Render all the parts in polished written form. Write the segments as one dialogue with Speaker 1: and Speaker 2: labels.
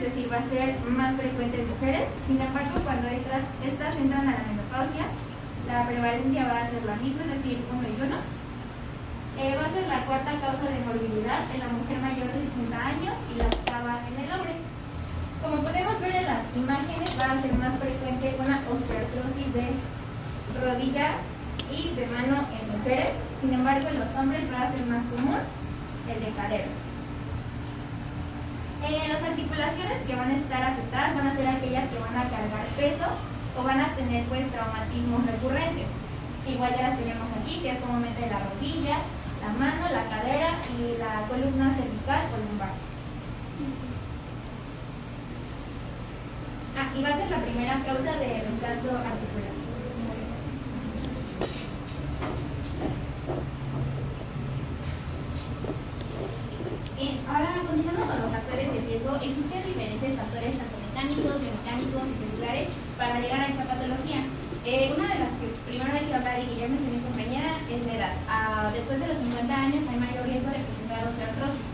Speaker 1: decir, va a ser más frecuente en mujeres. Sin embargo, cuando estas entran a la menopausia, la prevalencia va a ser la misma, es decir, 1 y 1. Va a ser la cuarta causa de morbilidad en la mujer mayor de 60 años y la octava en el hombre. Como podemos ver en las imágenes, va a ser más frecuente una osteoartrosis de rodilla y de mano en mujeres. Sin embargo, en los hombres va a ser más común el de cadera. Las articulaciones que van a estar afectadas van a ser aquellas que van a cargar peso o van a tener pues traumatismos recurrentes. Igual ya las tenemos aquí, que es comúnmente la rodilla, la mano, la cadera y la columna cervical o lumbar. Y va a ser la primera causa de reemplazo articular. Ahora, continuando con los factores de riesgo, existen diferentes factores, tanto mecánicos, biomecánicos y celulares, para llegar a esta patología. Una de las que primero hay que hablar, y ya mencioné mi compañera, es la edad. Después de los 50 años hay mayor riesgo de presentar osteoartrosis.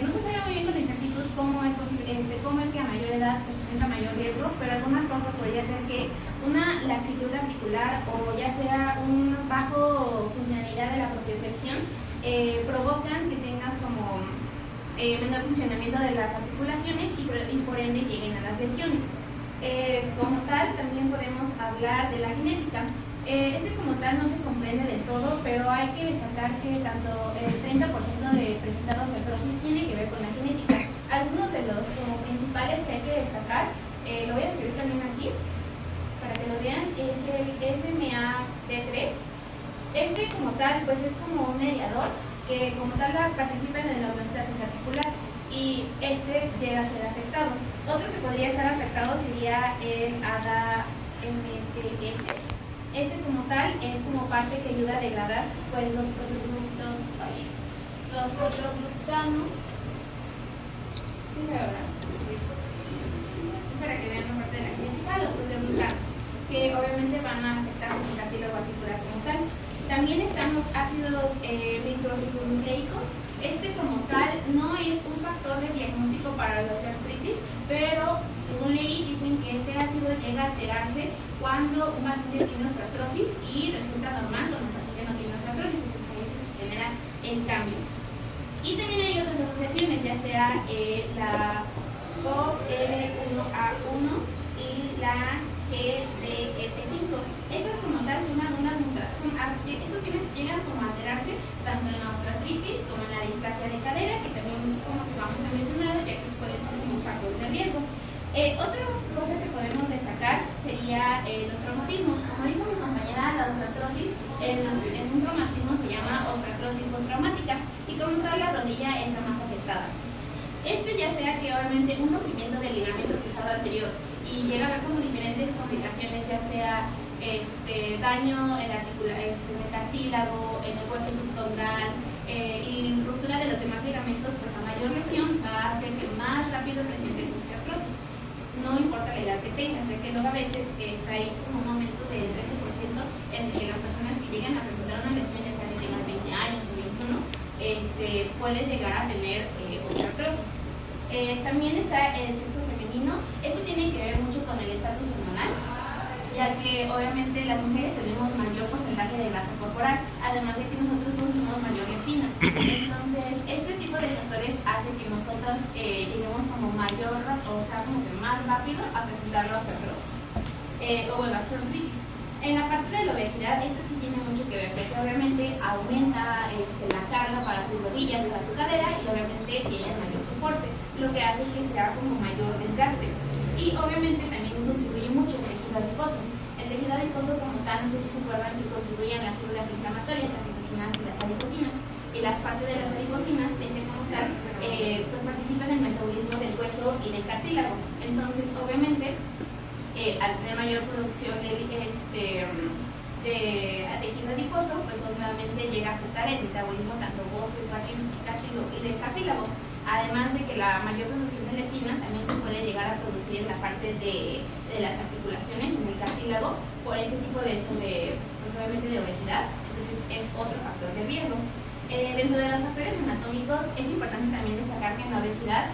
Speaker 1: No se sabe muy bien con exactitud cómo es posible, cómo es que a mayor edad se presenta mayor riesgo, pero algunas causas podría ser que una laxitud articular o ya sea un bajo funcionalidad de la propiocepción provocan que tengas como menor funcionamiento de las articulaciones y por ende lleguen a las lesiones. Como tal, también podemos hablar de la genética. Como tal no se comprende del todo, pero hay que destacar que tanto el 30% de presentar osteoartrosis tiene que ver con la genética. Algunos de los principales que hay que destacar, lo voy a escribir también aquí para que lo vean, es el SMAT3. Como tal pues es como un mediador que como tal participa en la homeostasis articular y llega a ser afectado. Otro que podría estar afectado sería el ADAMTS. Como tal es como parte que ayuda a degradar pues los proteoglucanos. Sí, la verdad. Es para que vean la parte de la genética, los proteoglucanos, que obviamente van a afectar el cartílago articular como tal. También están los ácidos ribonucleicos. Como tal no es un factor de diagnóstico para la osteoartritis, pero según leí dicen que este ácido llega a alterarse cuando un paciente tiene osteoartrosis y resulta normal cuando un paciente no tiene osteoartrosis, entonces ahí se genera el cambio. Y también hay otras asociaciones, ya sea la OL1A1 y la GDF5. Estas como tal son algunas estos genes llegan como a alterarse tanto en la osteoartritis como en la displasia de cadera, que también como que vamos a mencionar, ya que puede ser un factor de riesgo. Otra cosa que podemos destacar sería los traumatismos. Como dijo mi compañera, la osteoartrosis en un traumatismo se llama osteoartrosis postraumática y como tal la rodilla es la más afectada. Ya sea que obviamente un rompimiento del ligamento cruzado anterior y llega a haber como diferentes complicaciones, ya sea daño en el cartílago, en el hueso subcondral y ruptura de los demás ligamentos, pues a mayor lesión va a hacer que más rápido presentes osteoartrosis. No importa la edad que tengas, ya que luego a veces está ahí como un aumento del 13% en el que las personas que llegan a presentar una lesión, ya sea que tengas 20 años o 21, puedes llegar a tener osteoartrosis. También está el sexo femenino. Esto tiene que ver mucho con el estatus hormonal, ya que obviamente las mujeres tenemos mayor porcentaje de grasa corporal, además de que nosotros consumimos mayor leptina. Entonces, este tipo de factores hace que nosotros lleguemos como mayor, o sea, como que más rápido a presentar la osteoartrosis o la osteoartritis. En la parte de la obesidad, esto sí tiene mucho que ver, porque obviamente aumenta la carga para tus rodillas y para tu cadera y obviamente tiene mayor soporte, lo que hace que sea como mayor desgaste. Y obviamente también contribuye mucho el tejido adiposo. El tejido adiposo como tal, no sé si se acuerdan que contribuyen las células inflamatorias, las citocinas y las adipocinas. Y las partes de las adipocinas, como tal, pues participan en el metabolismo del hueso y del cartílago. Entonces, obviamente, al tener mayor producción de tejido adiposo, pues obviamente llega a afectar el metabolismo tanto óseo y del cartílago. Además de que la mayor producción de leptina también se puede llegar a producir en la parte de las articulaciones, en el cartílago, por este tipo pues obviamente de obesidad. Entonces es otro factor de riesgo. Dentro de los factores anatómicos es importante también destacar que en la obesidad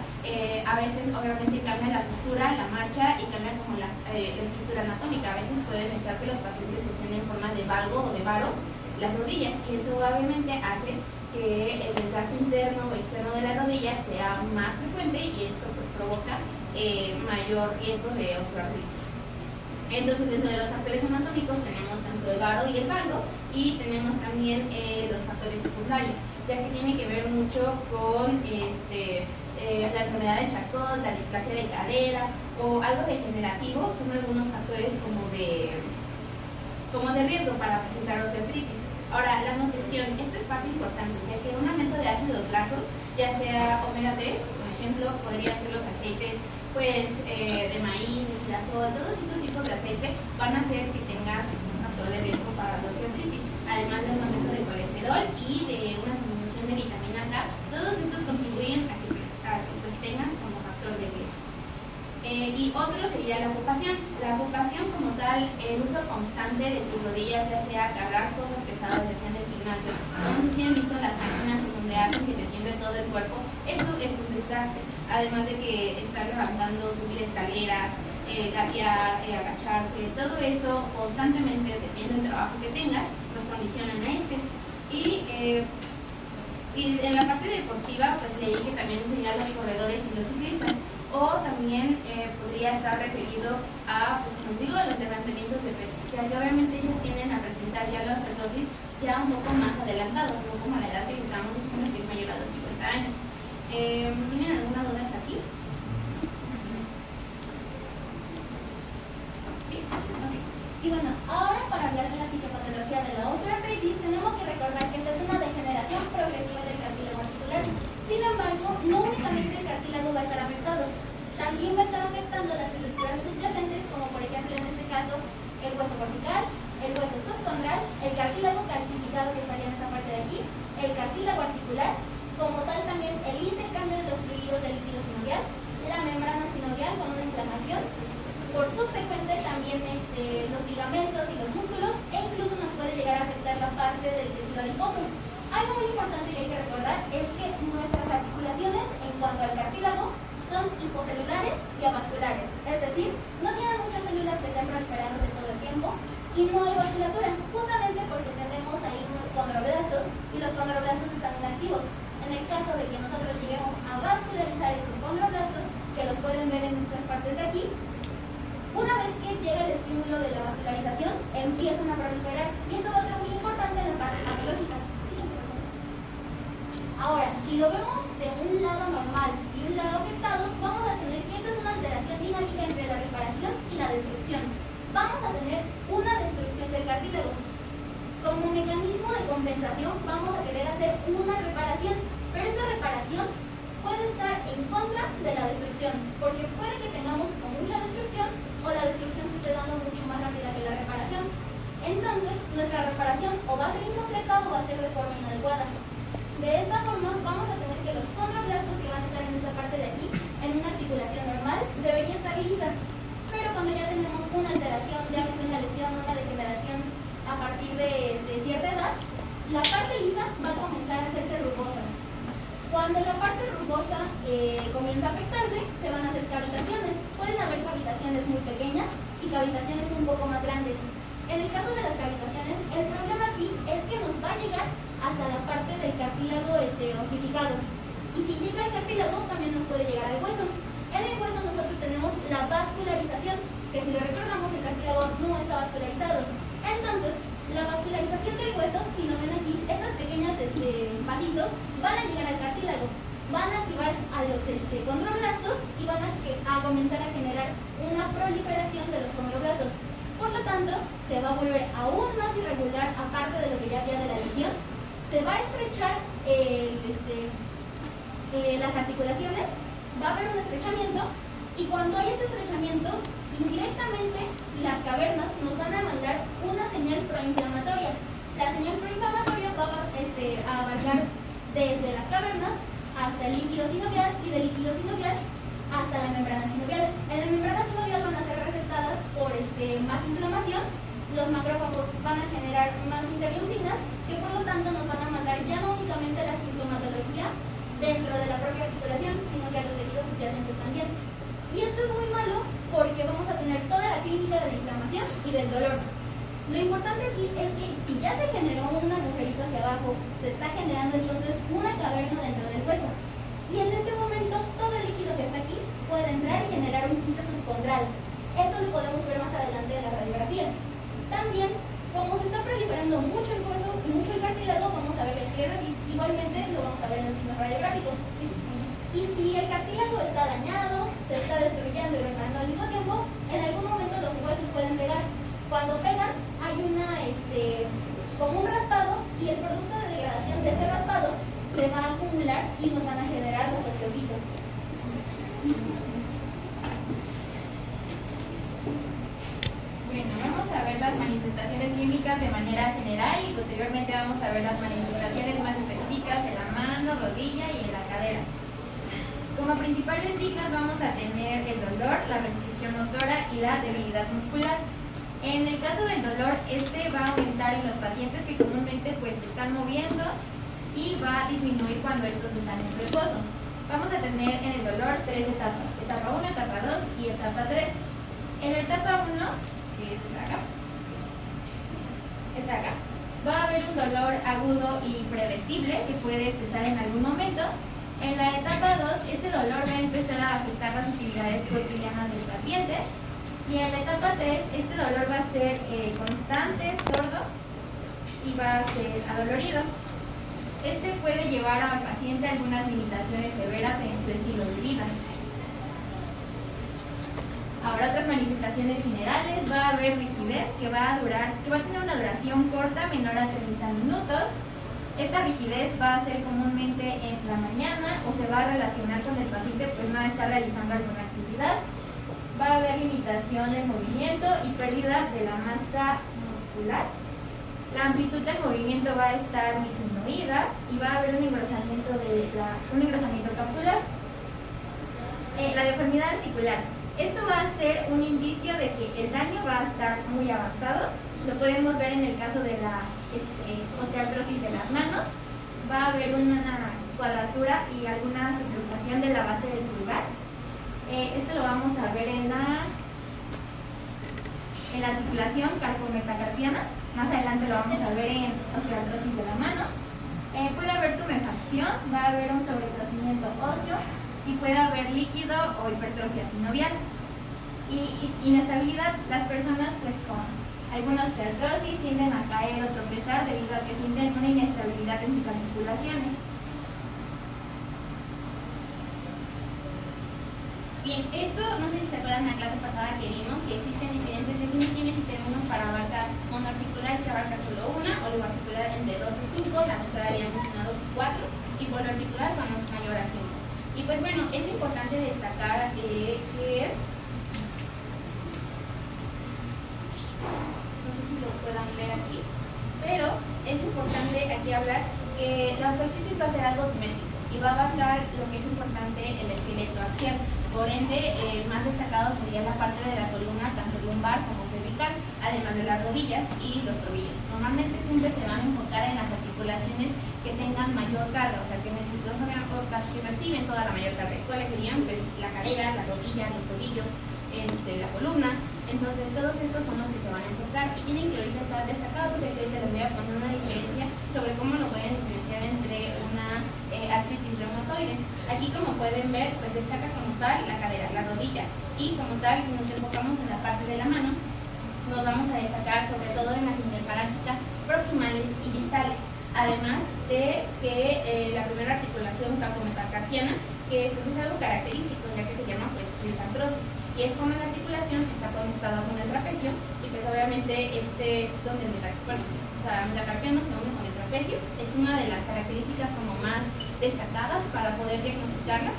Speaker 1: A veces obviamente cambia la postura, la marcha y cambia como la estructura anatómica. A veces pueden estar que los pacientes estén en forma de valgo o de varo las rodillas, y esto obviamente hace que el desgaste interno o externo de la rodilla sea más frecuente, y esto pues provoca mayor riesgo de osteoartritis. Entonces, dentro de los factores anatómicos tenemos tanto el varo y el valgo, y tenemos también los factores secundarios, ya que tiene que ver mucho con la enfermedad de Charcot, la displasia de cadera o algo degenerativo. Son algunos factores como de riesgo para presentar osteoartritis. Ahora, la nutrición, esta es parte importante, ya que un aumento de ácidos grasos, ya sea omega 3, por ejemplo, podrían ser los aceites pues, de maíz, de girasol, todos estos tipos de aceite van a hacer que tengas un factor de riesgo para la osteoartritis, además de un aumento de colesterol y de una disminución de vitamina K. Todos estos contribuyen a que pues, tengas como factor de riesgo. Y otro sería la ocupación. La ocupación como tal, el uso constante de tus rodillas, ya sea cargar cosas pesadas, ya sea en el gimnasio, no sé si han visto las máquinas en donde hacen que te tiemble todo el cuerpo, eso es un desgaste. Además de que estar levantando, subir escaleras, gatear, agacharse, todo eso constantemente, dependiendo del trabajo que tengas, pues condicionan a Y en la parte deportiva, pues leí que también serían los corredores y los ciclistas. O también podría estar referido a, pues como digo, los levantamientos de pesas, ya que obviamente ellos tienden a presentar ya la osteoporosis ya un poco más adelantados, no como la edad que estamos diciendo que es mayor a los 50 años. ¿Tienen alguna duda hasta aquí? Sí, ok.
Speaker 2: Y bueno, ahora para hablar de la fisiopatología de la osteoartritis, tenemos que recordar que esta es una degeneración progresiva del cartílago articular. Sin embargo, no únicamente el cartílago va a estar afectado, también va a estar afectando las estructuras subyacentes, como por ejemplo en este caso el hueso cortical, el hueso subcondral, el cartílago calcificado que estaría en esta parte de aquí, el cartílago articular, como tal también el intercambio de los fluidos del líquido sinovial, la membrana sinovial con una inflamación, por subsecuente también los ligamentos y los músculos, e incluso nos puede llegar a afectar la parte del tejido adiposo. Algo muy importante que hay que recordar es que nuestras articulaciones en cuanto al cartílago son hipocelulares y avasculares, es decir, no tienen muchas células que estén proliferándose todo el tiempo y no hay vasculatura, justamente porque tenemos ahí unos condroblastos y los condroblastos están inactivos. En el caso de que nosotros lleguemos a vascularizar estos condroblastos, que los pueden ver en estas partes de aquí, una vez que llega el estímulo de la vascularización, empiezan a proliferar y esto va a ser muy importante en la parte patológica. Ahora, si lo vemos de un lado normal y un lado afectado, vamos a tener que esta es una alteración dinámica entre la reparación y la destrucción. Vamos a tener una destrucción del cartílago. Como mecanismo de compensación, vamos a querer hacer una reparación, pero esta reparación puede estar en contra de la destrucción, porque puede que tengamos o mucha destrucción o la destrucción se esté dando mucho más rápida que la reparación. Entonces, nuestra reparación o va a ser incompleta o va a ser de forma inadecuada. De esta forma, vamos a tener que los condroblastos que van a estar en esta parte de aquí, en una articulación normal, debería estabilizar. Pero cuando ya tenemos una alteración, llámese una lesión, una degeneración a partir de cierta edad, la parte lisa va a comenzar a hacerse rugosa. Cuando la parte rugosa comienza a afectarse, se van a hacer cavitaciones. Pueden haber cavitaciones muy pequeñas y cavitaciones un poco más grandes. En el caso de las cavitaciones, el problema aquí es que nos va a llegar hasta la parte del cartílago ossificado. Y si llega al cartílago, también nos puede llegar al hueso. En el hueso nosotros tenemos la vascularización, que si lo recordamos, el cartílago no está vascularizado. Entonces, la vascularización del hueso, si lo ven aquí, estas pequeñas vasitos van a llegar al cartílago, van a activar a los condroblastos y van a comenzar a generar una proliferación de los condroblastos. Por lo tanto, se va a volver aún más irregular, aparte de lo que ya había de la lesión. Se va a estrechar las articulaciones, va a haber un estrechamiento, y cuando hay este estrechamiento, indirectamente las cavernas nos van a mandar una señal proinflamatoria. La señal proinflamatoria va a abarcar desde las cavernas hasta el líquido sinovial y del líquido sinovial hasta la membrana sinovial. En la membrana sinovial van a ser receptadas por más inflamación, los macrófagos van a generar más interleucinas, que por lo tanto nos van a mandar ya no únicamente la sintomatología dentro de la propia articulación, sino que a los tejidos y del dolor. Lo importante aquí es que si ya se generó un agujerito hacia abajo, se está generando entonces una caverna dentro del hueso. Y en este momento todo el líquido que está aquí puede entrar y generar un quiste subcondral. Esto lo podemos ver más adelante en las radiografías. También, como se está proliferando mucho el hueso y mucho el cartílago, vamos a ver la esclerosis. Igualmente lo vamos a ver en los signos radiográficos. Y si el cartílago está dañado, se está destruyendo y reparando al mismo tiempo, en algún momento los huesos pueden pegar. Cuando pegan, hay como un raspado, y el producto de degradación de ese raspado se va a acumular y nos van a generar los osteopitos.
Speaker 3: Bueno, vamos a ver las manifestaciones clínicas de manera general y posteriormente vamos a ver las manifestaciones más específicas en la mano, rodilla y en la cadera. Como principales signos vamos a tener el dolor, la restricción motora y la debilidad muscular. En el caso del dolor, este va a aumentar en los pacientes que comúnmente pues se están moviendo y va a disminuir cuando estos están en reposo. Vamos a tener en el dolor 3 etapas, etapa 1, etapa 2 y etapa 3. En la etapa 1, que es acá, va a haber un dolor agudo y predecible que puede cesar en algún momento. En la etapa 2, este dolor va a empezar a afectar las actividades cotidianas del paciente. Y en la etapa 3, este dolor va a ser constante, sordo y va a ser adolorido. Este puede llevar al paciente a algunas limitaciones severas en su estilo de vida. Ahora, otras manifestaciones generales, va a haber rigidez que va a tener una duración corta, menor a 30 minutos. Esta rigidez va a ser comúnmente en la mañana o se va a relacionar con el paciente pues no está realizando alguna actividad. Va a haber limitación del movimiento y pérdida de la masa muscular. La amplitud del movimiento va a estar disminuida y va a haber un engrosamiento capsular. La deformidad articular. Esto va a ser un indicio de que el daño va a estar muy avanzado. Lo podemos ver en el caso de la osteoartrosis de las manos. Va a haber una cuadratura y alguna subluxación de la base del pulgar. Esto lo vamos a ver en la articulación carpometacarpiana. Más adelante lo vamos a ver en osteoartrosis de la mano. Puede haber tumefacción, va a haber un sobrecrecimiento óseo y puede haber líquido o hipertrofia sinovial. Y inestabilidad, las personas pues con alguna osteoartrosis tienden a caer o tropezar debido a que sienten una inestabilidad en sus articulaciones.
Speaker 1: Bien, esto no sé si se acuerdan en la clase pasada que vimos que existen diferentes definiciones y términos para abarcar monoarticular, se abarca solo una, oligoarticular entre 2 y 5, la doctora había mencionado 4 y poliarticular cuando es mayor a 5. Y pues bueno, es importante destacar que no sé si lo puedan ver aquí, pero es importante aquí hablar que la osteoartritis va a ser algo simétrico y va a abarcar lo que es importante el esqueleto axial. Por ende, el más destacado sería la parte de la columna, tanto lumbar como cervical, además de las rodillas y los tobillos. Normalmente siempre se van a enfocar en las articulaciones que tengan mayor carga, o sea, que que reciben toda la mayor carga. ¿Cuáles serían? Pues la cadera, la rodilla, los tobillos, la columna. Entonces, todos estos son los que se van a enfocar y tienen que ahorita estar destacados. Y ahorita les voy a poner una diferencia sobre cómo lo pueden diferenciar entre una artritis reumatoide. Aquí, como pueden ver, pues destaca como tal la cadera, la rodilla, y como tal, si nos enfocamos en la parte de la mano, nos vamos a destacar sobre todo en las interfalángicas proximales y distales, además de que la primera articulación carpometacarpiana, que pues es algo característico, ya que se llama pues lisartrosis, y es como la articulación está conectada con el trapecio, y pues obviamente este es donde el metacarpiano se une con el trapecio. Es una de las características como más destacadas para poder diagnosticarla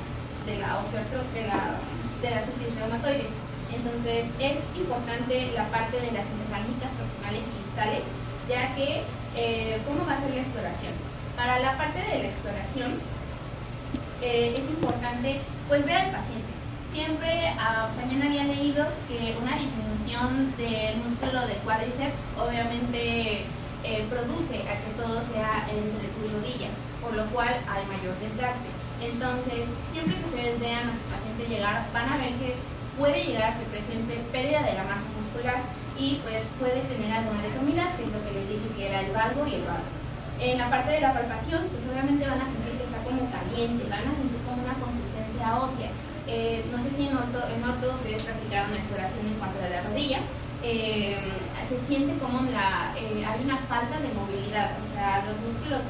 Speaker 1: de la artritis reumatoide. Entonces es importante la parte de las interfalángicas proximales y distales, ya que ¿cómo va a ser la exploración? Para la parte de la exploración es importante pues ver al paciente. Siempre también había leído que una disminución del músculo del cuádriceps obviamente produce a que todo sea entre tus rodillas, por lo cual hay mayor desgaste. Entonces, siempre que ustedes vean a su paciente llegar, van a ver que puede llegar a que presente pérdida de la masa muscular y pues puede tener alguna deformidad, que es lo que les dije que era el valgo y el valgo. En la parte de la palpación, pues obviamente van a sentir que está como caliente, van a sentir como una consistencia ósea. No sé si en orto ustedes practicaron la exploración en cuanto a la rodilla. Se siente como hay una falta de movilidad, o sea, los músculos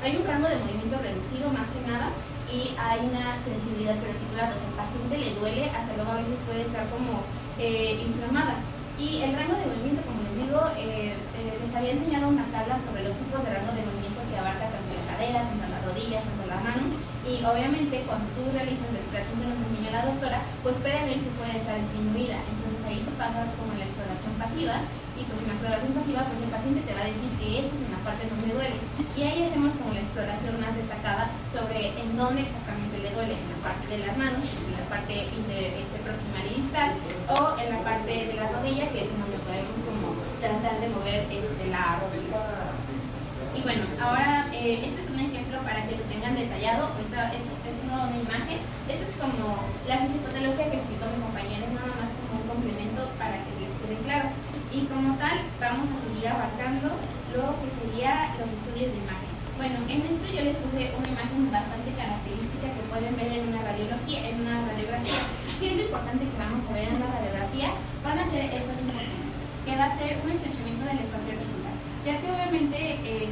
Speaker 1: hay un rango de movimiento reducido más que nada y hay una sensibilidad prearticular, o sea, al paciente le duele, hasta luego a veces puede estar como inflamada. Y el rango de movimiento, como les digo, les había enseñado una tabla sobre los tipos de rango de movimiento que abarca tanto la cadera, tanto las rodillas, tanto la mano. Y obviamente cuando tú realizas la exploración que nos enseñó la doctora, pues previamente puede estar disminuida. Entonces ahí tú pasas como en la exploración pasiva y pues en la exploración pasiva pues el paciente te va a decir que esta es una parte donde duele. Y ahí hacemos como la exploración más destacada sobre en dónde exactamente le duele, en la parte de las manos, que es en la parte proximal y distal, o en la parte de la rodilla, que es en donde podemos como tratar de mover la rodilla. Y bueno, ahora este es un ejemplo para que lo tengan detallado. Ahorita es una imagen. Esto es como la fisiopatología que explicó mi compañera, es nada más como un complemento para que les quede claro. Y como tal, vamos a seguir abarcando lo que sería los estudios de imagen. Bueno, en esto yo les puse una imagen bastante característica que pueden ver en una radiografía. ¿Qué es lo importante que vamos a ver en una radiografía? Van a ser estos instrumentos, que va a ser un estrechamiento del espacio articular, ya que obviamente,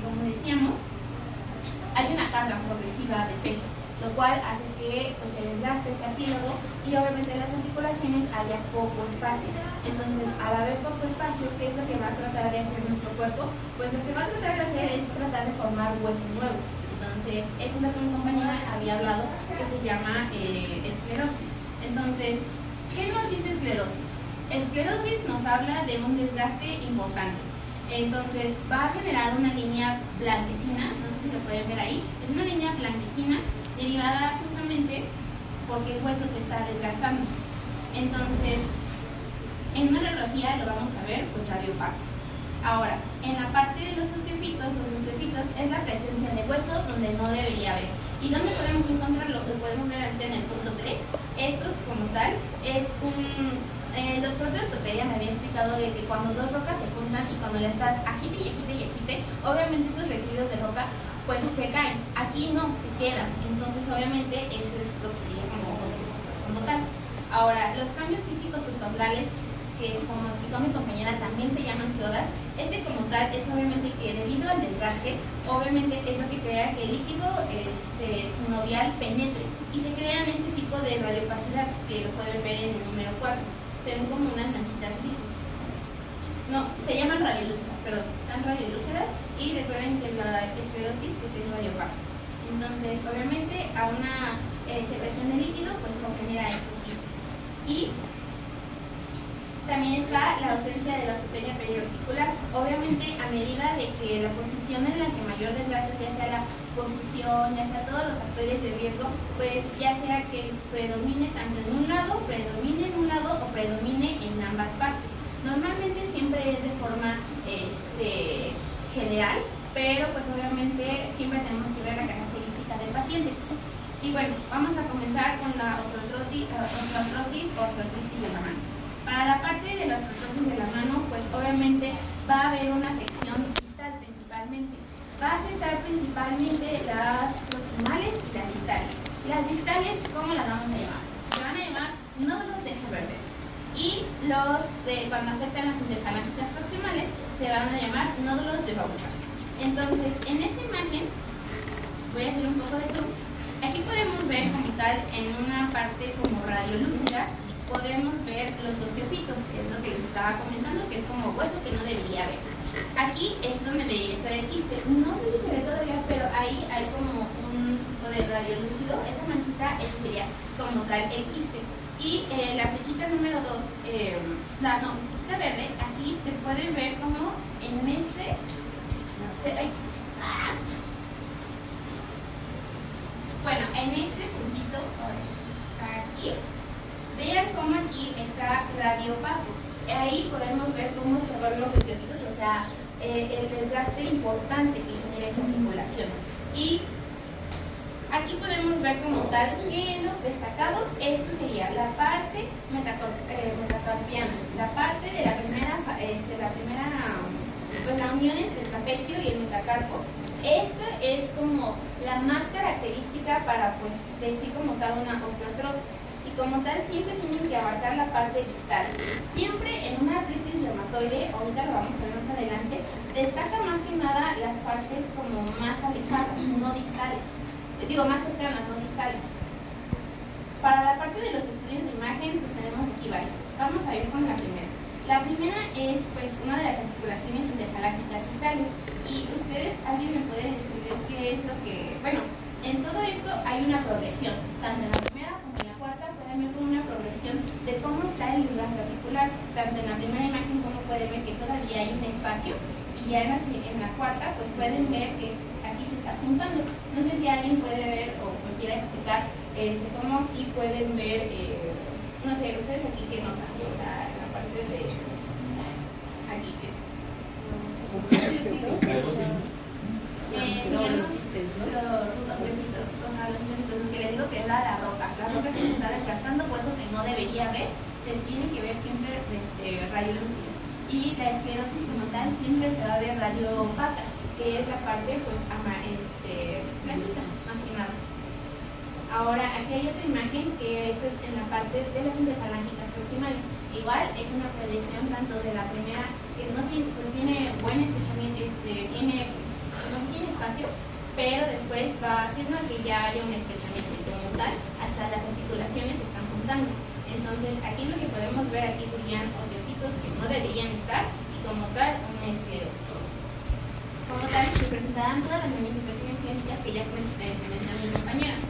Speaker 1: como decíamos, hay una carga progresiva de peso, lo cual hace que pues, se desgaste el cartílago y obviamente en las articulaciones haya poco espacio. Entonces, al haber poco espacio, ¿qué es lo que va a tratar de hacer nuestro cuerpo? Pues lo que va a tratar de hacer es tratar de formar hueso nuevo. Entonces, eso es lo que mi compañera había hablado, que se llama esclerosis. Entonces, ¿qué nos dice esclerosis? Esclerosis nos habla de un desgaste importante. Entonces va a generar una línea blanquecina, no sé si lo pueden ver ahí, es una línea blanquecina derivada justamente porque el hueso se está desgastando. Entonces, en una radiografía lo vamos a ver pues radiopaco. Ahora, en la parte de los osteofitos es la presencia de huesos donde no debería haber. ¿Y dónde podemos encontrarlo? Lo podemos ver ahorita en el punto 3. Estos como tal es el doctor de ortopedia me había explicado de que cuando dos rocas se juntan y cuando le estás agite y agite y agite, obviamente esos residuos de roca pues se caen. Aquí no, se quedan. Entonces obviamente eso es lo que se llama como tal. Ahora, los cambios físicos subcondrales, que como explicó mi compañera también se llaman geodas, como tal es obviamente que debido al desgaste, obviamente es lo que crea que el líquido sinovial penetre y se crean este tipo de radiopacidad que lo pueden ver en el número 4. Se ven como unas manchitas grises. No, se llaman radiolúcidas, perdón, están radiolúcidas y recuerden que la esclerosis pues es radiopaca. Entonces, obviamente a una secreción de líquido pues no genera estos quistes. Y también está la ausencia de la osteopenia periarticular. Obviamente, a medida de que la posición en la que mayor desgaste, ya sea la posición, ya sea todos los factores de riesgo, pues ya sea que predomine tanto en un lado, predomine en un lado o predomine en ambas partes. Normalmente siempre es de forma general, pero pues obviamente siempre tenemos que ver la característica del paciente. Y bueno, vamos a comenzar con la osteoartrosis o osteoartritis de la mano. Para la parte de la osteoartrosis de la mano, pues obviamente va a haber una afección distal principalmente. Va a afectar principalmente las proximales y las distales. Las distales, ¿cómo las vamos a llamar? Se van a llamar nódulos de Heberberg. Y cuando afectan las interfalángicas proximales, se van a llamar nódulos de Bouchard. Entonces, en esta imagen, voy a hacer un poco de zoom. Aquí podemos ver como tal, en una parte como radiolúcida, podemos ver los osteofitos, que es lo que les estaba comentando, que es como hueso que no debería haber. Aquí es donde debería estar el quiste. No sé si se ve todavía, pero ahí hay como un tipo de radiolúcido. Esa manchita, ese sería como tal el quiste. Y la flechita número 2, flechita verde, aquí te pueden ver como en bueno, en este puntito, aquí, vean cómo aquí está radiopaco. Ahí podemos ver cómo se ven los osteofitos, o sea, el desgaste importante que genera esta articulación. Y aquí podemos ver como tal que lo destacado, esto sería la parte metacarpal. pues la unión entre el trapecio y el metacarpo. Esto es como la más característica para pues decir como tal una osteoartrosis. Y como tal siempre tienen que abarcar la parte distal. Siempre en una artritis reumatoide, ahorita lo vamos a ver más adelante, destaca más que nada las partes como más alejadas, no distales. Digo, más cercanas, no distales. Para la parte de los estudios de imagen, pues tenemos aquí varias. Vamos a ir con la primera. La primera es pues una de las articulaciones interfalángicas distales. Y ustedes, ¿alguien me puede describir qué es lo que...? Bueno, en todo esto hay una progresión. Tanto en la primera como en la cuarta pueden ver como una progresión de cómo está el desgaste articular. Tanto en la primera imagen como pueden ver que todavía hay un espacio. Y ya en la cuarta pues pueden ver que aquí se está juntando. No sé si alguien puede ver o me quiera explicar cómo aquí pueden ver, no sé, ustedes aquí qué notan, o sea, en la parte de aquí, serían los osteopitos, lo que les digo que es la roca que se está desgastando, pues eso que no debería ver, se tiene que ver siempre radiolúcido. Y la esclerosis como tal siempre se va a ver radio opaca, que es la parte pues blanquita, más que nada. Ahora, aquí hay otra imagen que esta es en la parte de las interfalángicas proximales. Igual es una proyección tanto de la primera, que no tiene, pues tiene buen estrechamiento, no tiene espacio, pero después va haciendo que ya haya un estrechamiento como tal, hasta las articulaciones se están juntando. Entonces, aquí lo que podemos ver aquí serían osteopitos que no deberían estar y como tal una esclerosis. Como tal, se presentarán todas las manifestaciones clínicas que ya mencionó mi compañera.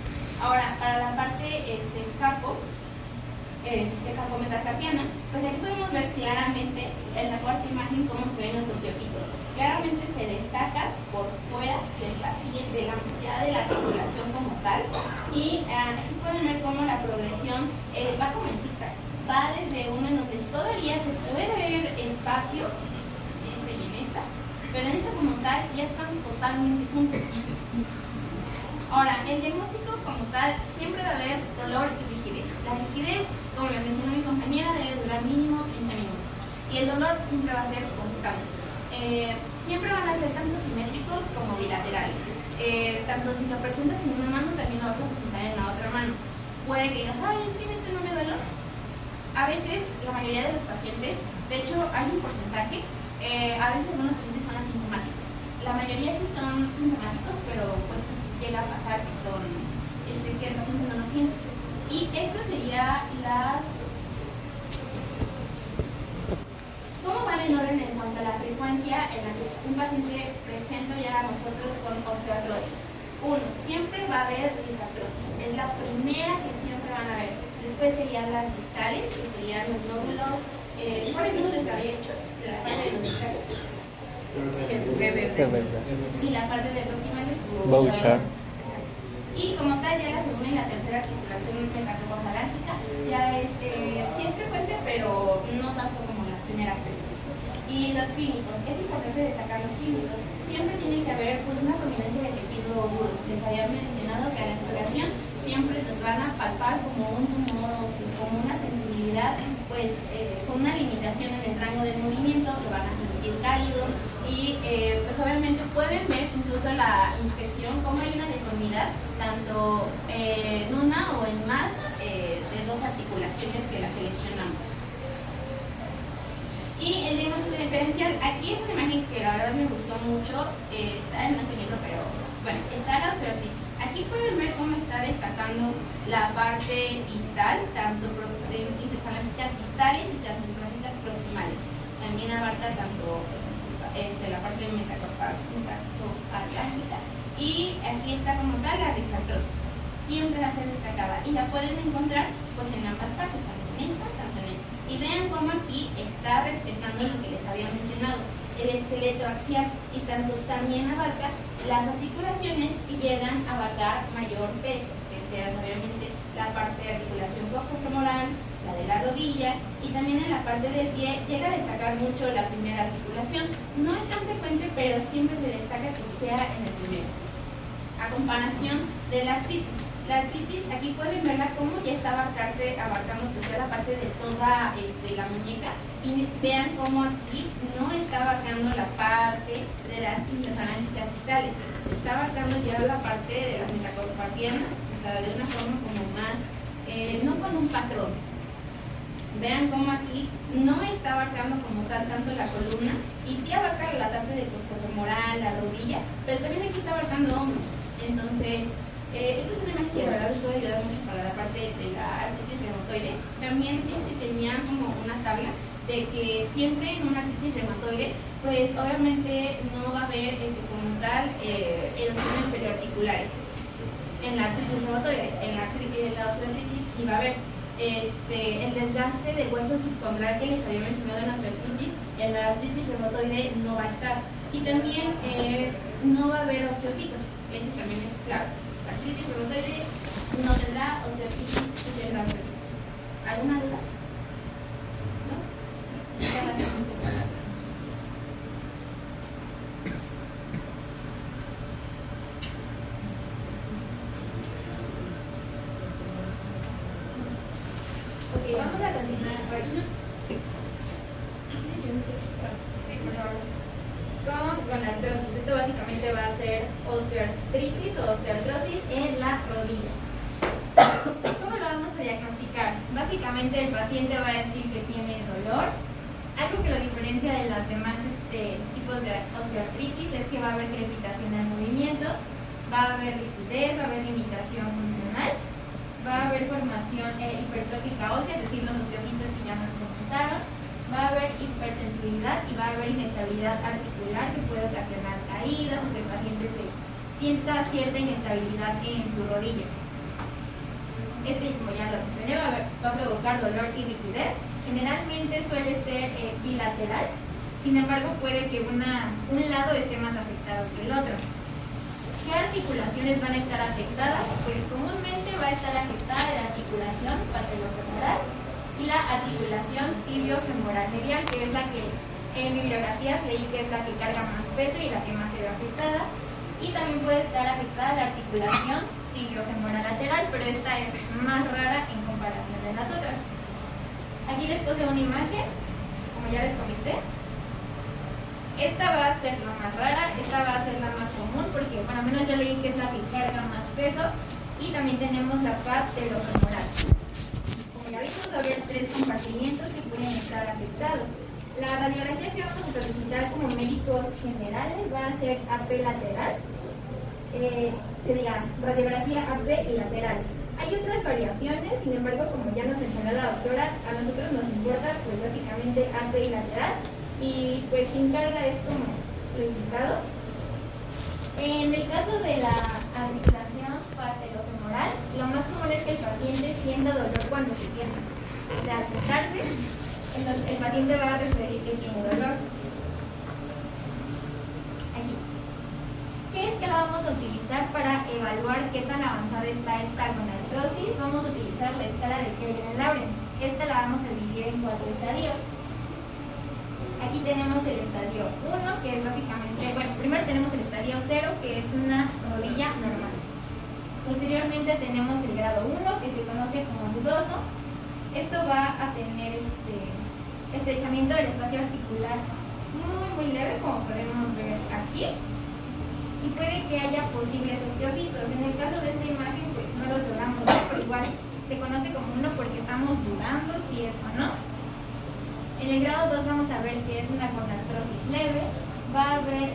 Speaker 1: Ahora, para la parte carpo metacarpiana, pues aquí podemos ver claramente en la cuarta imagen cómo se ven los osteopitos. Claramente se destaca por fuera del paciente, de la articulación como tal. Y aquí pueden ver cómo la progresión va como en zigzag. Va desde uno en donde todavía se puede ver espacio, y en esta, pero en esta como tal ya están totalmente juntos. Ahora, el diagnóstico como tal siempre va a haber dolor y rigidez. La rigidez, como les mencionó mi compañera, debe durar mínimo 30 minutos. Y el dolor siempre va a ser constante. Siempre van a ser tanto simétricos como bilaterales. Tanto si lo presentas en una mano, también lo vas a presentar en la otra mano. Puede que digas, ay, es que en este no me duele. A veces, la mayoría de los pacientes, de hecho, hay un porcentaje, a veces algunos pacientes son asintomáticos. La mayoría sí son sintomáticos, pero pues llega a pasar que son que el paciente no lo siente. Y estas serían las... ¿Cómo van en orden en cuanto a la frecuencia en la que un paciente presenta ya a nosotros con osteoartrosis? Uno, siempre va a haber risartrosis, es la primera que siempre van a ver. Después serían las distales, que serían los nódulos. ¿Cuál es les había hecho? De la parte de los distales. Y la parte de proximales.
Speaker 4: Bouchard.
Speaker 1: Y como tal, ya la segunda y la tercera articulación metacarpofalángica ya sí es frecuente, pero no tanto como las primeras tres. Y los clínicos, es importante destacar los clínicos. Siempre tiene que haber pues, una prominencia de tejido duro. Les había mencionado que a la exploración siempre les van a palpar como un tumor o como una sensibilidad, pues con una limitación en el rango del movimiento, lo van a sentir cálido y pues obviamente pueden ver incluso la inspección como hay una deformidad tanto en una o en más de dos articulaciones que las seleccionamos. Y el diagnóstico diferencial, aquí es una imagen que la verdad me gustó mucho, está en blanco y negro, pero bueno, está la osteoartritis. Aquí pueden ver cómo está destacando la parte distal, tanto interfalángicas distales y tanto interfalángicas proximales. También abarca tanto la parte metacarpofalángica. Y aquí está como tal la risartrosis. Siempre va a ser destacada y la pueden encontrar pues en ambas partes, tanto en esta, tanto en esta. Y vean cómo aquí está respetando lo que les había mencionado, el esqueleto axial, y tanto también abarca las articulaciones y llegan a abarcar mayor peso, que sea obviamente la parte de articulación coxofemoral, la de la rodilla, y también en la parte del pie llega a destacar mucho la primera articulación. No es tan frecuente, pero siempre se destaca que sea en el primero. A comparación de la artritis. La artritis, aquí pueden verla como ya está abarcando pues ya la parte de toda la muñeca, y vean como aquí no está abarcando la parte de las interfalángicas distales, está abarcando ya la parte de las metacarpianas, o sea, de una forma como más, no con un patrón. Vean como aquí no está abarcando como tal tanto la columna, y sí abarca la parte de coxofemoral, la rodilla, pero también aquí está abarcando hombro. Entonces, esta es una imagen que de verdad les puede ayudar mucho para la parte de la artritis reumatoide. También tenía como una tabla de que siempre en una artritis reumatoide, pues obviamente no va a haber como tal erosiones periarticulares. En la artritis reumatoide, en la osteoartritis sí va a haber el desgaste de hueso subcondral que les había mencionado en la osteoartritis. En la artritis reumatoide no va a estar, y también no va a haber osteotitos, eso también es claro. La artritis reumatoide no tendrá osteoartritis, sí tendrá osteotitos. ¿Alguna duda? ¿No? Ya pasamos con la otra.
Speaker 3: Ok, vamos a continuar con artrosis. Esto básicamente va a ser osteoartritis o osteoartrosis en la rodilla. ¿Cómo lo vamos a diagnosticar? Básicamente el paciente va a decir que tiene dolor. Algo que lo diferencia de las demás tipos de osteoartritis es que va a haber crepitación del movimiento, va a haber rigidez, va a haber limitación funcional, va a haber formación hipertrófica ósea, es decir, los osteomitos que ya nos comentaron, va a haber hipersensibilidad y va a haber inestabilidad articular que puede ocasionar caídas o que el paciente se sienta cierta inestabilidad en su rodilla. Como ya lo mencioné, va a provocar dolor y rigidez. Generalmente suele ser bilateral, sin embargo puede que un lado esté más afectado que el otro. ¿Qué articulaciones van a estar afectadas? Pues comúnmente va a estar afectada la articulación patelofemoral y la articulación tibiofemoral medial, que es la que en bibliografías leí que es la que carga más peso y la que más se ve afectada. Y también puede estar afectada la articulación tibiofemoral lateral, pero esta es más rara en comparación de las otras. Aquí les puse una imagen, como ya les comenté. Esta va a ser la más rara, esta va a ser la más común, porque bueno, al menos yo leí que es la que carga más peso. Y también tenemos la patelofemoral. Como ya vimos, va a haber 3 compartimientos que pueden estar afectados. La radiografía que vamos a solicitar como médicos generales va a ser AP lateral, radiografía AP y lateral. Hay otras variaciones, sin embargo, como ya nos mencionó la doctora, a nosotros nos importa pues básicamente AP y lateral, y pues quien carga es como lo indicado. En el caso de la articulación patelofemoral, lo más común es que el paciente sienta dolor cuando se sienta. O sea, al sentarse, entonces el paciente va a referir que tiene dolor. Aquí. ¿Qué es que la vamos a utilizar para evaluar qué tan avanzada está esta gonartrosis? Vamos a utilizar la escala de Kerrigan-Lawrence. Esta la vamos a dividir en 4 estadios. Aquí tenemos el estadio 1, que es básicamente, bueno, primero tenemos el estadio 0, que es una rodilla normal. Posteriormente tenemos el grado 1, que se conoce como dudoso. Esto va a tener estrechamiento del espacio articular muy leve, como podemos ver aquí. Y puede que haya posibles osteofitos. En el caso de esta imagen, pues no los logramos ver, pero igual se conoce como 1 porque estamos dudando si es o no. En el grado 2 vamos a ver que es una gonartrosis leve, va a haber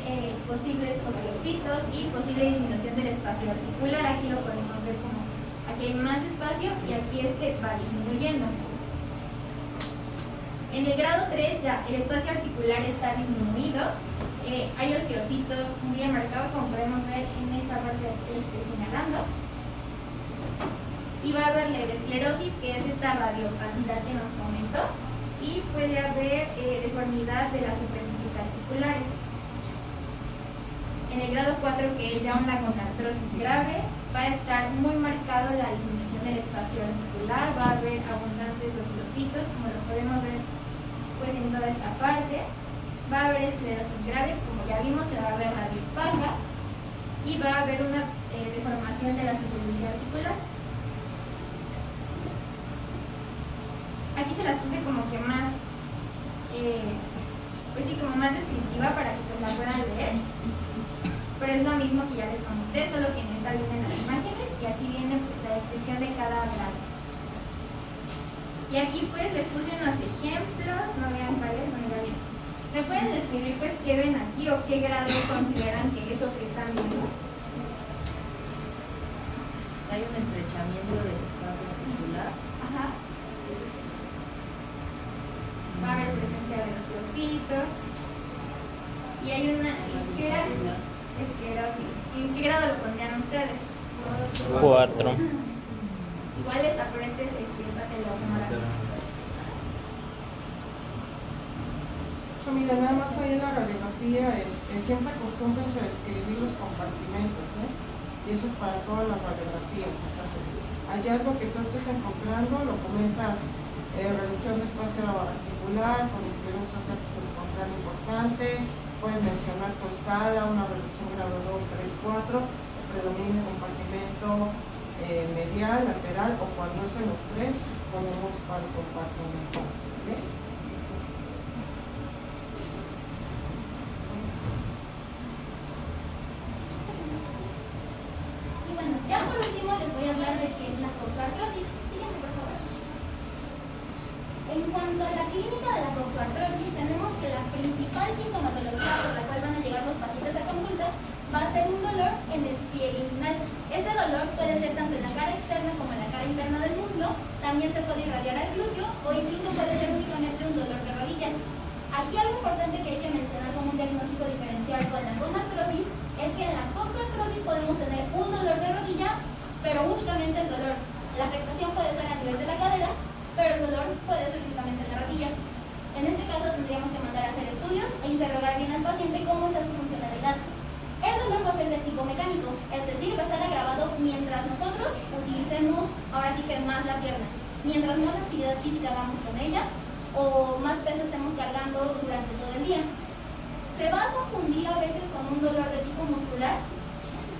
Speaker 3: posibles osteofitos y posible disminución del espacio articular. Aquí lo podemos ver como aquí hay más espacio y aquí va disminuyendo. En el grado 3 ya el espacio articular está disminuido, hay osteofitos muy bien marcados, como podemos ver en esta parte que estoy señalando. Y va a haber leve esclerosis, que es esta radiopacidad que nos comentó. Y puede haber deformidad de las superficies articulares. En el grado 4, que es ya una gonartrosis grave, va a estar muy marcado la disminución del espacio articular, va a haber abundantes osteofitos, como lo podemos ver pues en toda esta parte. Va a haber esclerosis grave, como ya vimos, se va a ver radiopaga y va a haber una deformación de la superficie articular. Aquí se las puse como que más, pues sí, como más descriptiva para que pues la puedan leer. Pero es lo mismo que ya les comenté, solo que en esta vienen las imágenes y aquí viene pues la descripción de cada grado. Y aquí pues les puse unos ejemplos, no vean cuáles, bueno ya bien. ¿Me pueden describir pues qué ven aquí o qué grado consideran que es lo que están viendo?
Speaker 4: Hay un estrechamiento del espacio articular.
Speaker 3: Ajá. Va a haber presencia de los trofitos. Y hay una esclerosis. ¿En qué grado lo pondrían ustedes?
Speaker 5: 4.
Speaker 3: Igual esta frente se extirpa de la femoral.
Speaker 6: Mira, nada más ahí en la radiografía siempre acostúmbrense a escribir los compartimentos, y eso es para todas las radiografías. O sea, hallazgo que tú estés encontrando, lo comentas, reducción de espacio articular, con esclerosis subcontraria importante, puedes mencionar tu escala, una reducción grado 2, 3, 4, predomina el compartimento medial, lateral, o cuando es en los tres, ponemos para el compartimento. ¿Ves?
Speaker 2: Ya por último les voy a hablar de qué es la coxoartrosis. Síganme por favor. En cuanto a la clínica de la coxoartrosis, tenemos que la principal sintomatología por la cual van a llegar los pacientes a consulta va a ser un dolor en el pliegue inguinal. Este dolor puede ser tanto en la cara externa como en la cara interna del muslo, también se puede irradiar al glúteo o incluso puede ser únicamente un dolor de rodilla. Aquí algo importante que hay que mencionar como un diagnóstico diferencial con la gonartrosis es que en la coxoartrosis podemos tener un dolor de rodilla, pero únicamente el dolor. La afectación puede ser a nivel de la cadera, pero el dolor puede ser únicamente en la rodilla. En este caso tendríamos que mandar a hacer estudios e interrogar bien al paciente cómo está su funcionalidad. El dolor va a ser de tipo mecánico, es decir, va a estar agravado mientras nosotros utilicemos, ahora sí que más la pierna. Mientras más actividad física hagamos con ella, o más peso estemos cargando durante todo el día. Se va a confundir a veces con un dolor de tipo muscular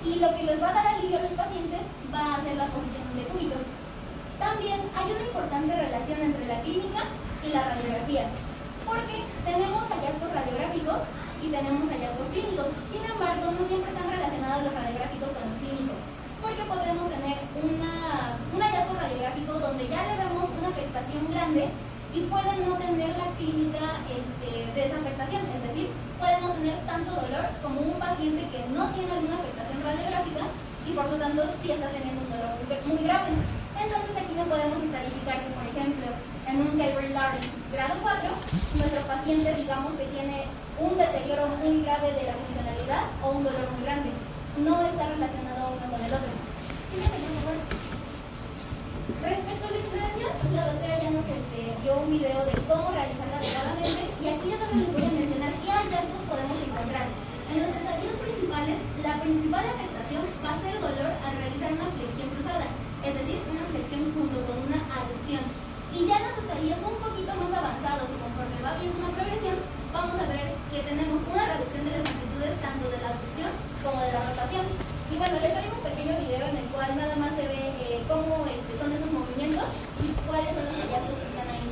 Speaker 2: y lo que les va a dar alivio a los pacientes va a ser la posición de cúbito. También hay una importante relación entre la clínica y la radiografía, porque tenemos hallazgos radiográficos y tenemos hallazgos clínicos. Sin embargo, no siempre están relacionados los radiográficos con los clínicos, porque podemos tener un hallazgo radiográfico donde ya le vemos una afectación grande y pueden no tener la clínica de esa afectación, es decir, pueden no tener tanto dolor como un paciente que no tiene alguna afectación radiográfica y por lo tanto sí está teniendo un dolor muy grave. Entonces aquí no podemos estadificar que, por ejemplo, en un Kelvin-Larry grado 4, nuestro paciente digamos que tiene un deterioro muy grave de la funcionalidad o un dolor muy grande. No está relacionado uno con el otro. Fíjate, por favor. Respecto a la exploración, la doctora ya nos dio un video de cómo realizarla adecuadamente y aquí yo solo les voy a mencionar qué hallazgos podemos encontrar. En los estadios principales, la principal afectación va a ser dolor al realizar una flexión cruzada, es decir, una flexión junto con una aducción. Y ya en los estadios un poquito más avanzados y conforme va viendo una progresión, vamos a ver que tenemos una reducción de las amplitudes tanto de la abducción como de la rotación. Y bueno, les doy un pequeño video en el cual nada más se ve cómo son esos movimientos y cuáles son los hallazgos que están ahí.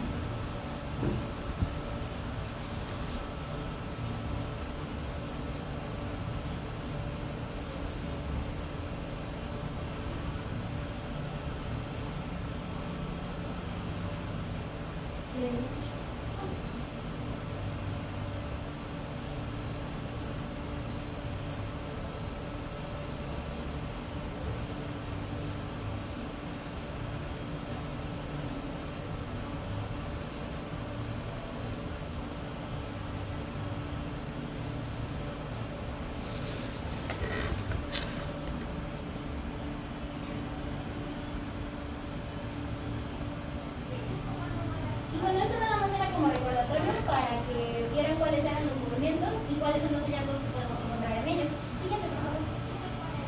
Speaker 2: Y bueno, esto nada más era como recordatorio para que vieran cuáles eran los movimientos y cuáles son los hallazgos que podemos encontrar en ellos. Siguiente, por favor.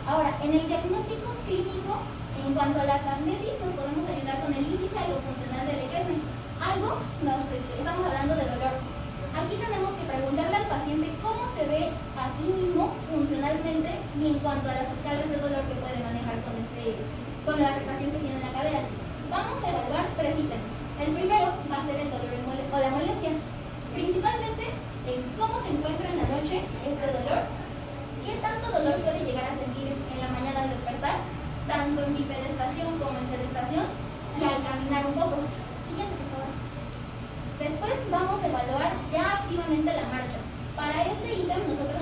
Speaker 2: Ahora, en el diagnóstico clínico, en cuanto a la anamnesis, nos podemos ayudar con el índice algo funcional de Lequesne. Estamos hablando de dolor. Aquí tenemos que preguntarle al paciente cómo se ve a sí mismo funcionalmente y en cuanto a las escalas de dolor que puede manejar con la afectación que tiene en la cadera. Vamos a evaluar 3 ítems. El primero va a ser el dolor o la molestia, principalmente en cómo se encuentra en la noche este dolor, qué tanto dolor puede llegar a sentir en la mañana al despertar, tanto en bipedestación como en sedestación, y al caminar un poco. Siguiente, por favor. Después vamos a evaluar ya activamente la marcha. Para este ítem nosotros